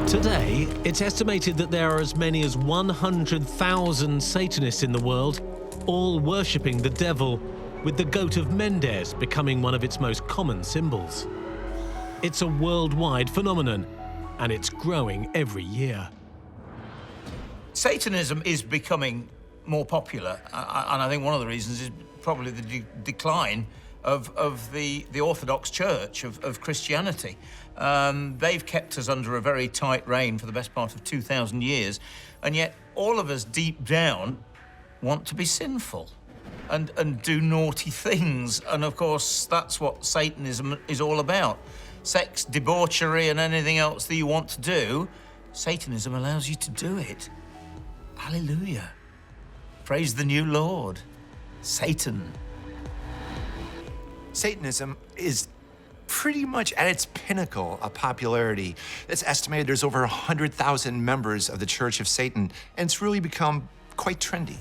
Today, it's estimated that there are as many as 100,000 Satanists in the world, all worshipping the devil, with the goat of Mendes becoming one of its most common symbols. It's a worldwide phenomenon, and it's growing every year. Satanism is becoming more popular, and I think one of the reasons is probably the decline of the Orthodox Church, of Christianity. They've kept us under a very tight rein for the best part of 2,000 years, and yet all of us deep down want to be sinful and do naughty things. And of course, that's what Satanism is all about. Sex, debauchery, and anything else that you want to do, Satanism allows you to do it. Hallelujah. Praise the new Lord, Satan. Satanism is pretty much at its pinnacle of popularity. It's estimated there's over 100,000 members of the Church of Satan, and it's really become quite trendy.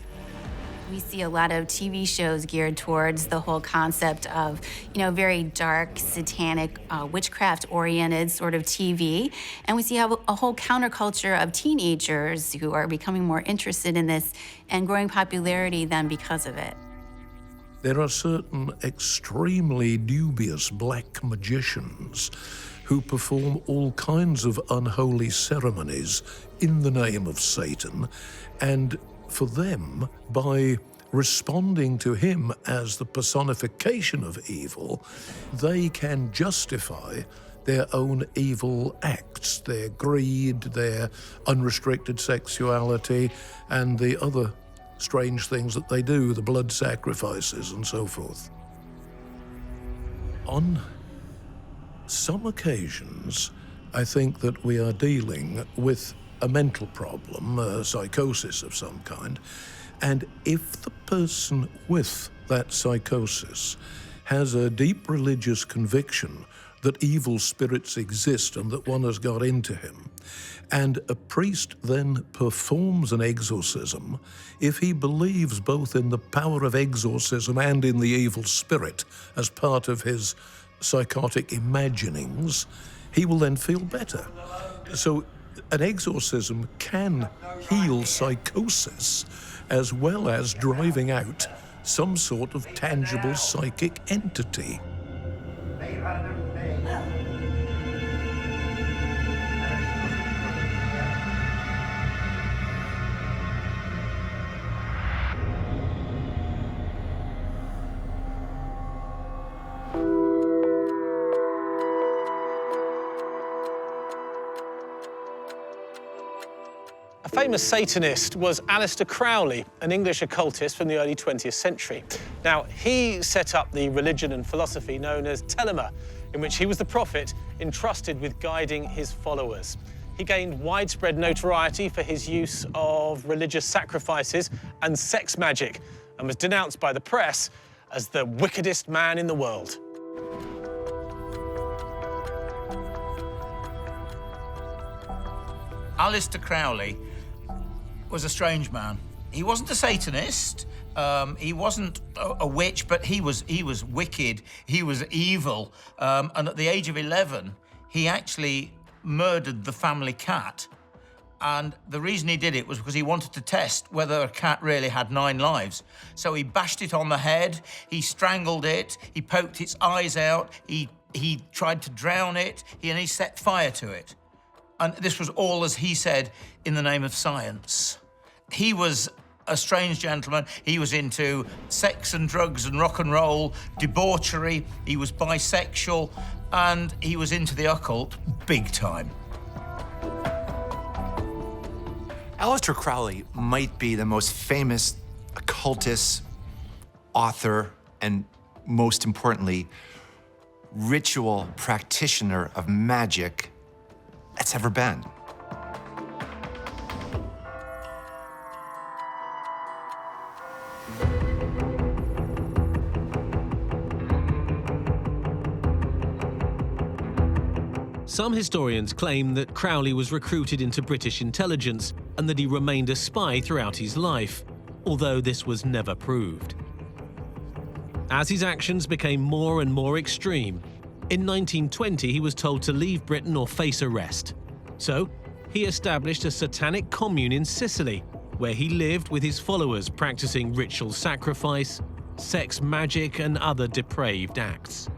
We see a lot of TV shows geared towards the whole concept of, very dark, satanic, witchcraft-oriented sort of TV. And we see a whole counterculture of teenagers who are becoming more interested in this and growing popularity then because of it. There are certain extremely dubious black magicians who perform all kinds of unholy ceremonies in the name of Satan, and for them, by responding to him as the personification of evil, they can justify their own evil acts, their greed, their unrestricted sexuality, and the other strange things that they do, the blood sacrifices and so forth. On some occasions, I think that we are dealing with a mental problem, a psychosis of some kind, and if the person with that psychosis has a deep religious conviction that evil spirits exist and that one has got into him, and a priest then performs an exorcism, if he believes both in the power of exorcism and in the evil spirit as part of his psychotic imaginings, he will then feel better. So an exorcism can heal psychosis as well as driving out some sort of tangible psychic entity. A famous Satanist was Aleister Crowley, an English occultist from the early 20th century. Now, he set up the religion and philosophy known as Telema, in which he was the prophet entrusted with guiding his followers. He gained widespread notoriety for his use of religious sacrifices and sex magic, and was denounced by the press as the wickedest man in the world. Aleister Crowley was a strange man. He wasn't a Satanist, he wasn't a witch, but he was wicked, he was evil, and at the age of 11, he actually murdered the family cat. And the reason he did it was because he wanted to test whether a cat really had 9 lives. So he bashed it on the head, he strangled it, he poked its eyes out, he tried to drown it, and he set fire to it. And this was all, as he said, in the name of science. He was a strange gentleman. He was into sex and drugs and rock and roll, debauchery. He was bisexual, and he was into the occult big time. Aleister Crowley might be the most famous occultist, author, and most importantly, ritual practitioner of magic that's ever been. Some historians claim that Crowley was recruited into British intelligence and that he remained a spy throughout his life, although this was never proved. As his actions became more and more extreme, in 1920 he was told to leave Britain or face arrest. So he established a satanic commune in Sicily, where he lived with his followers practicing ritual sacrifice, sex magic, and other depraved acts.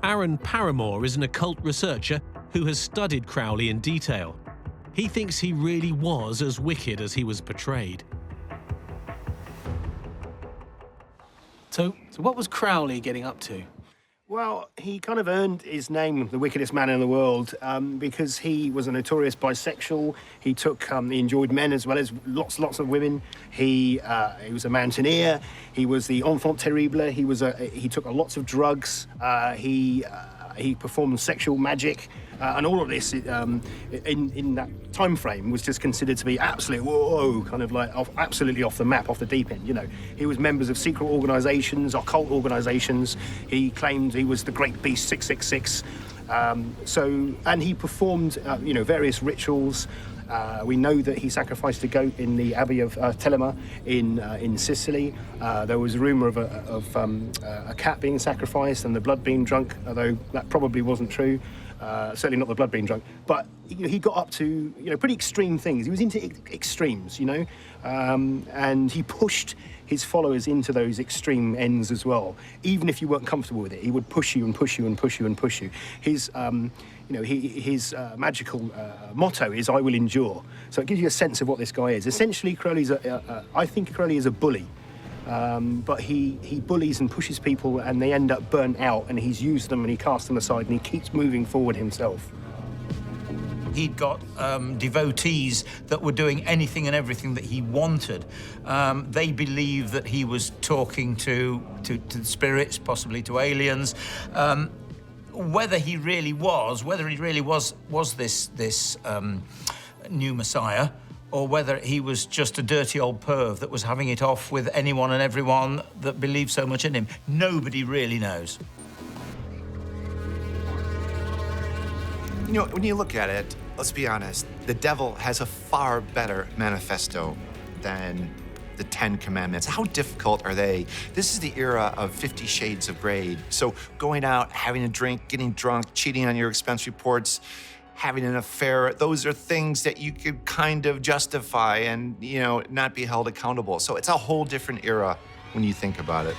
Aaron Paramore is an occult researcher who has studied Crowley in detail. He thinks he really was as wicked as he was portrayed. So what was Crowley getting up to? Well, he kind of earned his name, the wickedest man in the world, because he was a notorious bisexual. He enjoyed men as well as lots of women. He was a mountaineer. He was the enfant terrible. He took lots of drugs. He performed sexual magic, and all of this in that time frame was just considered to be absolutely off the map, off the deep end. You know, he was members of secret organisations, occult organisations. He claimed he was the Great Beast 666. And he performed various rituals. We know that he sacrificed a goat in the Abbey of Telema in Sicily. There was a rumour of a cat being sacrificed and the blood being drunk, although that probably wasn't true. Certainly not the blood being drunk. But he got up to pretty extreme things. He was into extremes, and he pushed his followers into those extreme ends as well. Even if you weren't comfortable with it, he would push you and push you and push you and push you. His magical motto is "I will endure." So it gives you a sense of what this guy is. Essentially, I think Crowley is a bully, but he bullies and pushes people, and they end up burnt out. And he's used them, and he casts them aside, and he keeps moving forward himself. He'd got devotees that were doing anything and everything that he wanted. They believed that he was talking to spirits, possibly to aliens. Whether he really was this new Messiah, or whether he was just a dirty old perv that was having it off with anyone and everyone that believed so much in him, nobody really knows. When you look at it, let's be honest, the devil has a far better manifesto than the 10 Commandments. How difficult are they? This is the era of 50 Shades of Grey. So going out, having a drink, getting drunk, cheating on your expense reports, having an affair, those are things that you could kind of justify and, not be held accountable. So it's a whole different era when you think about it.